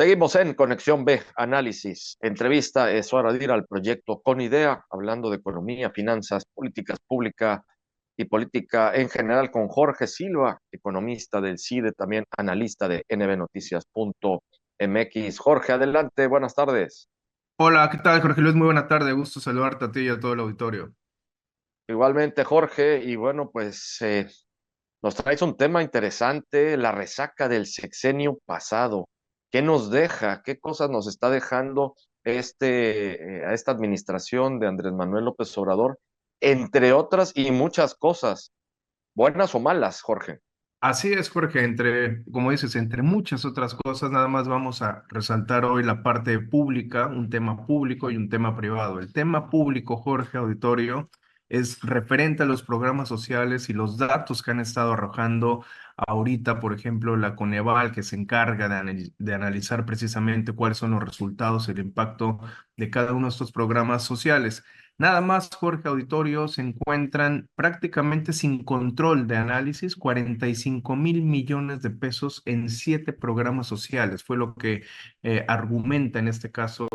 Seguimos en Conexión B, análisis, entrevista. Es hora de ir al proyecto Con Idea, hablando de economía, finanzas, políticas públicas y política en general con Jorge Silva, economista del CIDE, también analista de nbnoticias.mx. Jorge, adelante, buenas tardes. Hola, ¿qué tal, Jorge Luis? Muy buena tarde, gusto saludarte a ti y a todo el auditorio. Igualmente, Jorge, y bueno, pues nos traes un tema interesante, la resaca del sexenio pasado. ¿Qué nos deja? ¿Qué cosas nos está dejando a esta administración de Andrés Manuel López Obrador, entre otras y muchas cosas, buenas o malas, Jorge? Así es, Jorge, como dices, entre muchas otras cosas, nada más vamos a resaltar hoy la parte pública, un tema público y un tema privado. El tema público, Jorge, auditorio, es referente a los programas sociales y los datos que han estado arrojando ahorita, por ejemplo, la Coneval, que se encarga de analizar precisamente cuáles son los resultados, el impacto de cada uno de estos programas sociales. Nada más, Jorge Auditorio, se encuentran prácticamente sin control de análisis 45.000 millones de pesos en 7 programas sociales. Fue lo que argumenta en este caso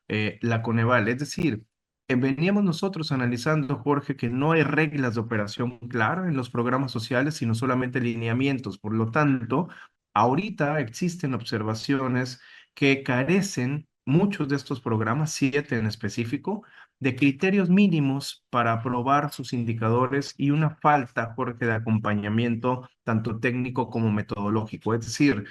la Coneval. Es decir, veníamos nosotros analizando, Jorge, que no hay reglas de operación clara en los programas sociales, sino solamente lineamientos. Por lo tanto, ahorita existen observaciones que carecen muchos de estos programas, 7 en específico, de criterios mínimos para aprobar sus indicadores y una falta, Jorge, de acompañamiento tanto técnico como metodológico. Es decir,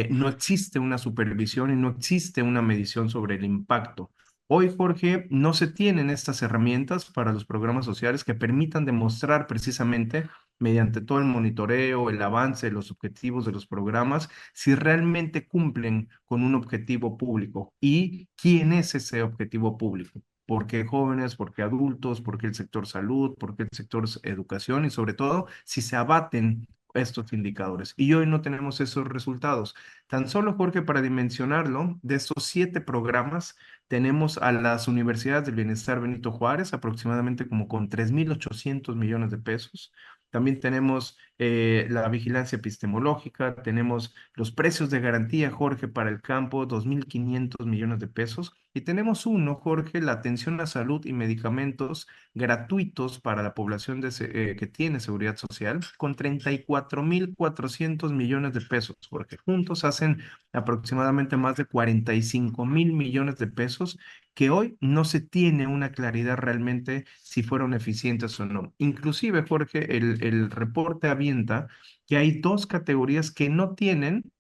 no existe una supervisión y no existe una medición sobre el impacto. Hoy, Jorge, no se tienen estas herramientas para los programas sociales que permitan demostrar precisamente, mediante todo el monitoreo, el avance, los objetivos de los programas, si realmente cumplen con un objetivo público y quién es ese objetivo público. ¿Por qué jóvenes? ¿Por qué adultos? ¿Por qué el sector salud? ¿Por qué el sector educación? Y sobre todo, si se abaten estos indicadores. Y hoy no tenemos esos resultados. Tan solo, Jorge, para dimensionarlo, de estos 7 programas, tenemos a las universidades del bienestar Benito Juárez, aproximadamente como con 3.800 millones de pesos. También tenemos la vigilancia epistemológica, tenemos los precios de garantía, Jorge, para el campo, 2.500 millones de pesos. Y tenemos uno, Jorge, la atención a salud y medicamentos gratuitos para la población que tiene seguridad social, con 34.400 millones de pesos, porque juntos hacen aproximadamente más de 45.000 millones de pesos que hoy no se tiene una claridad realmente si fueron eficientes o no. Inclusive, Jorge, el reporte avienta que hay 2 categorías que no tienen,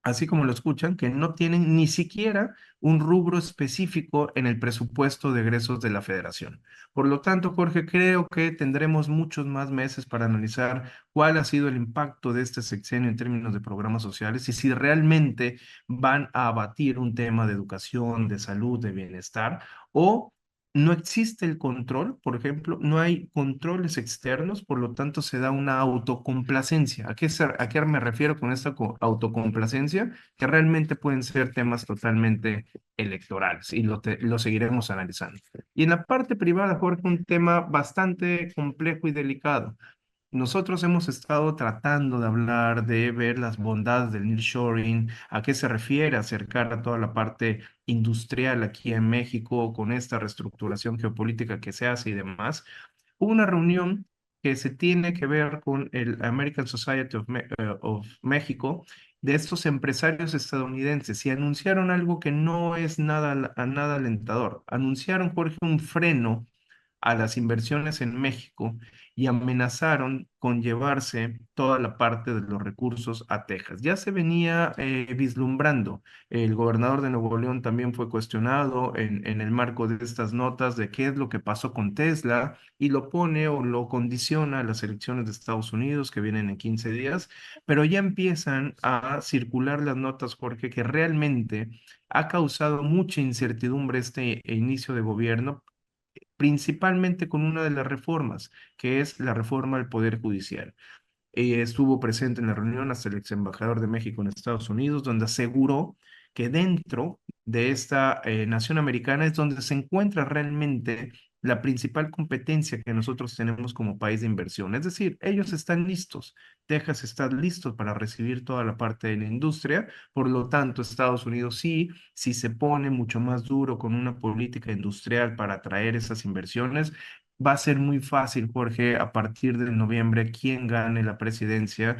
así como lo escuchan, que no tienen ni siquiera un rubro específico en el presupuesto de egresos de la federación. Por lo tanto, Jorge, creo que tendremos muchos más meses para analizar cuál ha sido el impacto de este sexenio en términos de programas sociales y si realmente van a abatir un tema de educación, de salud, de bienestar o no existe el control, por ejemplo, no hay controles externos, por lo tanto se da una autocomplacencia. ¿A qué me refiero con esta autocomplacencia? Que realmente pueden ser temas totalmente electorales y lo seguiremos analizando. Y en la parte privada, Jorge, un tema bastante complejo y delicado. Nosotros hemos estado tratando de hablar, de ver las bondades del nearshoring, a qué se refiere acercar a toda la parte industrial aquí en México con esta reestructuración geopolítica que se hace y demás. Hubo una reunión que se tiene que ver con el American Society of México de estos empresarios estadounidenses y anunciaron algo que no es nada alentador. Anunciaron, Jorge, un freno a las inversiones en México y amenazaron con llevarse toda la parte de los recursos a Texas. Ya se venía vislumbrando. El gobernador de Nuevo León también fue cuestionado en el marco de estas notas de qué es lo que pasó con Tesla y lo pone o lo condiciona a las elecciones de Estados Unidos que vienen en 15 días, pero ya empiezan a circular las notas, Jorge, que realmente ha causado mucha incertidumbre este inicio de gobierno, principalmente con una de las reformas, que es la reforma del Poder Judicial. Estuvo presente en la reunión hasta el ex embajador de México en Estados Unidos, donde aseguró que dentro de esta nación americana es donde se encuentra realmente la principal competencia que nosotros tenemos como país de inversión. Es decir, ellos están listos, Texas está listo para recibir toda la parte de la industria, por lo tanto, Estados Unidos sí, si se pone mucho más duro con una política industrial para atraer esas inversiones, va a ser muy fácil, Jorge, a partir de noviembre, quien gane la presidencia,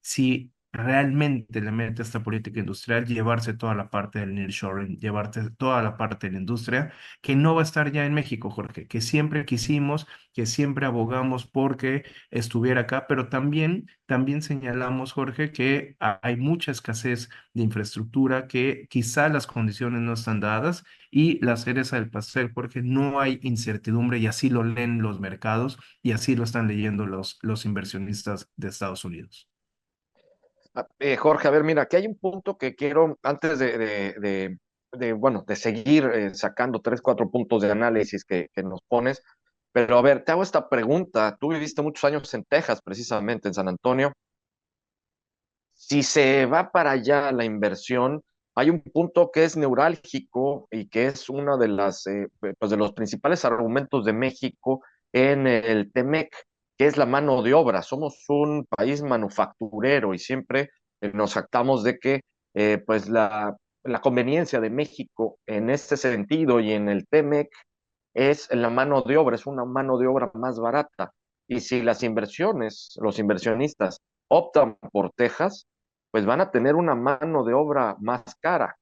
si realmente le mete esta política industrial, llevarse toda la parte del nearshoring, llevarse toda la parte de la industria, que no va a estar ya en México, Jorge, que siempre quisimos, que siempre abogamos porque estuviera acá, pero también señalamos, Jorge, que hay mucha escasez de infraestructura, que quizá las condiciones no están dadas y la cereza del pastel, Jorge, no hay incertidumbre y así lo leen los mercados y así lo están leyendo los inversionistas de Estados Unidos. Jorge, a ver, mira, aquí hay un punto que quiero, antes bueno, de seguir sacando tres, cuatro puntos de análisis que nos pones, pero a ver, te hago esta pregunta. Tú viviste muchos años en Texas, precisamente en San Antonio. Si se va para allá la inversión, hay un punto que es neurálgico y que es uno de pues de los principales argumentos de México en el TEMEC, que es la mano de obra. Somos un país manufacturero y siempre nos jactamos de que pues la conveniencia de México en este sentido y en el TEMEC es la mano de obra, es una mano de obra más barata. Y si las inversiones, los inversionistas optan por Texas, pues van a tener una mano de obra más cara,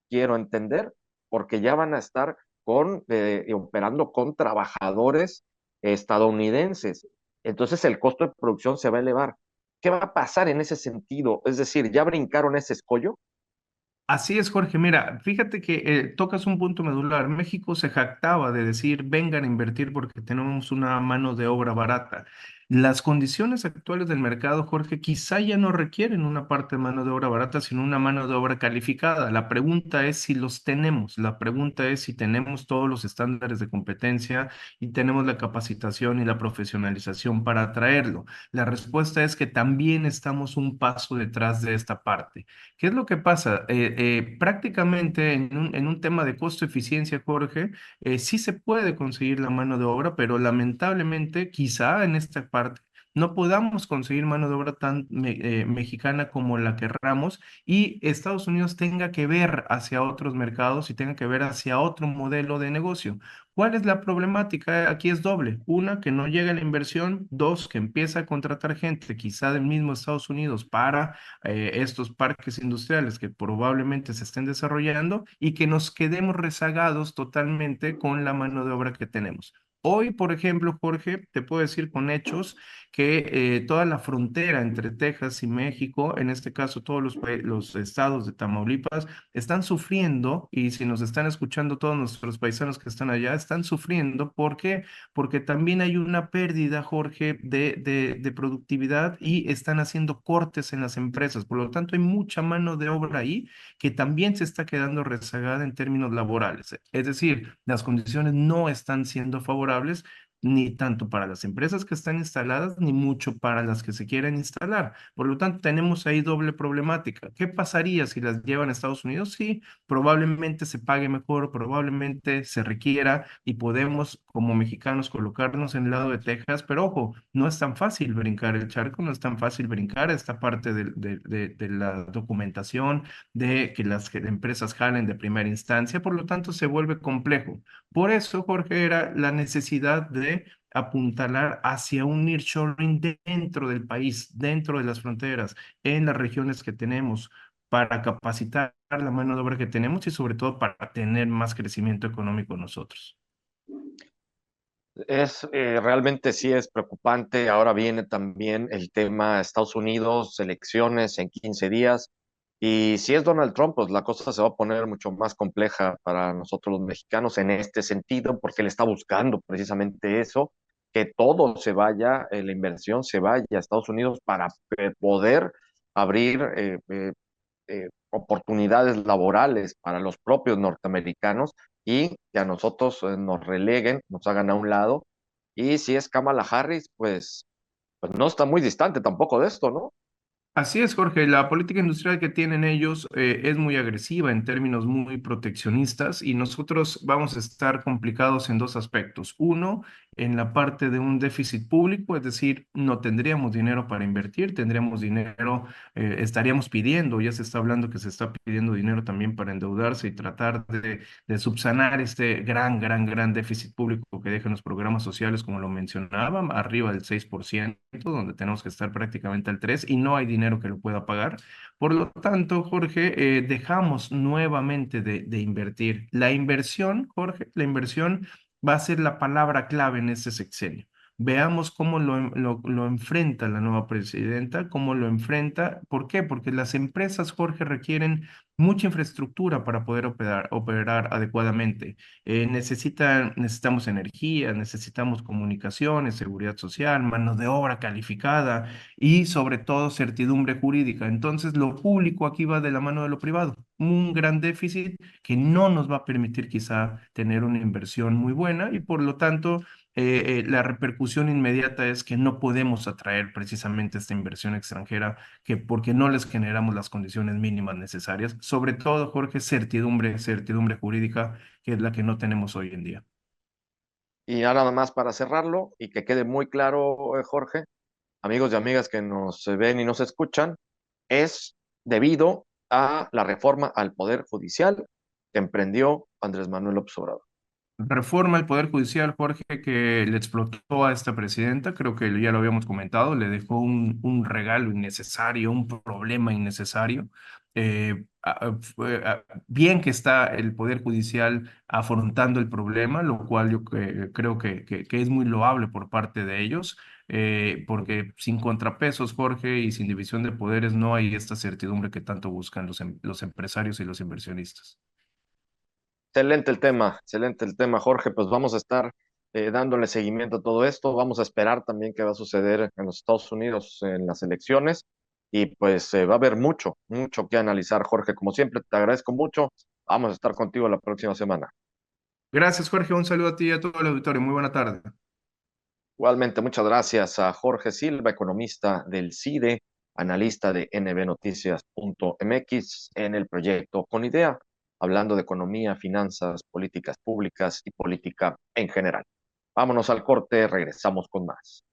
quiero entender, porque ya van a estar operando con trabajadores estadounidenses. Entonces el costo de producción se va a elevar. ¿Qué va a pasar en ese sentido? Es decir, ¿ya brincaron ese escollo? Así es, Jorge. Mira, fíjate que tocas un punto medular. México se jactaba de decir, vengan a invertir porque tenemos una mano de obra barata. Las condiciones actuales del mercado, Jorge, quizá ya no requieren una parte de mano de obra barata, sino una mano de obra calificada. La pregunta es si los tenemos. La pregunta es si tenemos todos los estándares de competencia y tenemos la capacitación y la profesionalización para atraerlo. La respuesta es que también estamos un paso detrás de esta parte. ¿Qué es lo que pasa? Prácticamente en un tema de costo-eficiencia, Jorge, sí se puede conseguir la mano de obra, pero lamentablemente quizá en esta parte no podamos conseguir mano de obra tan mexicana como la querramos y Estados Unidos tenga que ver hacia otros mercados y tenga que ver hacia otro modelo de negocio. ¿Cuál es la problemática? Aquí es doble. Una, que no llega la inversión. Dos, que empieza a contratar gente, quizá del mismo Estados Unidos, para estos parques industriales que probablemente se estén desarrollando y que nos quedemos rezagados totalmente con la mano de obra que tenemos. Hoy, por ejemplo, Jorge, te puedo decir con hechos que toda la frontera entre Texas y México, en este caso todos los estados de Tamaulipas, están sufriendo, y si nos están escuchando todos nuestros paisanos que están allá, están sufriendo. ¿Por qué? Porque también hay una pérdida, Jorge, de productividad y están haciendo cortes en las empresas. Por lo tanto, hay mucha mano de obra ahí que también se está quedando rezagada en términos laborales. Es decir, las condiciones no están siendo favorables ni tanto para las empresas que están instaladas, ni mucho para las que se quieren instalar. Por lo tanto, tenemos ahí doble problemática. ¿Qué pasaría si las llevan a Estados Unidos? Sí, probablemente se pague mejor, probablemente se requiera y podemos como mexicanos colocarnos en el lado de Texas, pero ojo, no es tan fácil brincar el charco, no es tan fácil brincar esta parte de la documentación, de que las empresas jalen de primera instancia, por lo tanto se vuelve complejo. Por eso, Jorge, era la necesidad de apuntalar hacia un nearshoring dentro del país, dentro de las fronteras, en las regiones que tenemos para capacitar la mano de obra que tenemos y sobre todo para tener más crecimiento económico nosotros. Realmente sí es preocupante. Ahora viene también el tema Estados Unidos, elecciones en 15 días. Y si es Donald Trump, pues la cosa se va a poner mucho más compleja para nosotros los mexicanos en este sentido, porque él está buscando precisamente eso, que todo se vaya, la inversión se vaya a Estados Unidos para poder abrir oportunidades laborales para los propios norteamericanos y que a nosotros nos releguen, nos hagan a un lado. Y si es Kamala Harris, pues no está muy distante tampoco de esto, ¿no? Así es, Jorge. La política industrial que tienen ellos es muy agresiva en términos muy proteccionistas y nosotros vamos a estar complicados en dos aspectos. Uno, en la parte de un déficit público, es decir, no tendríamos dinero para invertir, tendríamos dinero, estaríamos pidiendo, ya se está hablando que se está pidiendo dinero también para endeudarse y tratar de subsanar este gran déficit público que dejan los programas sociales, como lo mencionaba, arriba del 6%, donde tenemos que estar prácticamente al 3% y no hay dinero que lo pueda pagar. Por lo tanto, Jorge, dejamos nuevamente de invertir. La inversión, Jorge, la inversión va a ser la palabra clave en este sexenio. Veamos cómo lo enfrenta la nueva presidenta, cómo lo enfrenta. ¿Por qué? Porque las empresas, Jorge, requieren mucha infraestructura para poder operar adecuadamente. Necesitamos energía, necesitamos comunicaciones, seguridad social, mano de obra calificada y sobre todo certidumbre jurídica. Entonces, lo público aquí va de la mano de lo privado. Un gran déficit que no nos va a permitir quizá tener una inversión muy buena y por lo tanto la repercusión inmediata es que no podemos atraer precisamente esta inversión extranjera que porque no les generamos las condiciones mínimas necesarias, sobre todo, Jorge, certidumbre jurídica, que es la que no tenemos hoy en día. Y ya nada más para cerrarlo y que quede muy claro, Jorge, amigos y amigas que nos ven y nos escuchan, es debido a la reforma al Poder Judicial que emprendió Andrés Manuel López Obrador. Reforma al Poder Judicial, Jorge, que le explotó a esta presidenta, creo que ya lo habíamos comentado, le dejó un regalo innecesario, un problema innecesario. Bien que está el Poder Judicial afrontando el problema, lo cual yo creo que es muy loable por parte de ellos, porque sin contrapesos, Jorge, y sin división de poderes no hay esta certidumbre que tanto buscan los empresarios y los inversionistas. Excelente el tema, Jorge. Pues vamos a estar dándole seguimiento a todo esto. Vamos a esperar también qué va a suceder en los Estados Unidos en las elecciones. Y pues va a haber mucho que analizar, Jorge. Como siempre, te agradezco mucho. Vamos a estar contigo la próxima semana. Gracias, Jorge. Un saludo a ti y a todo el auditorio. Muy buena tarde. Igualmente, muchas gracias a Jorge Silva, economista del CIDE, analista de nbnoticias.mx en el proyecto Con Idea, hablando de economía, finanzas, políticas públicas y política en general. Vámonos al corte, regresamos con más.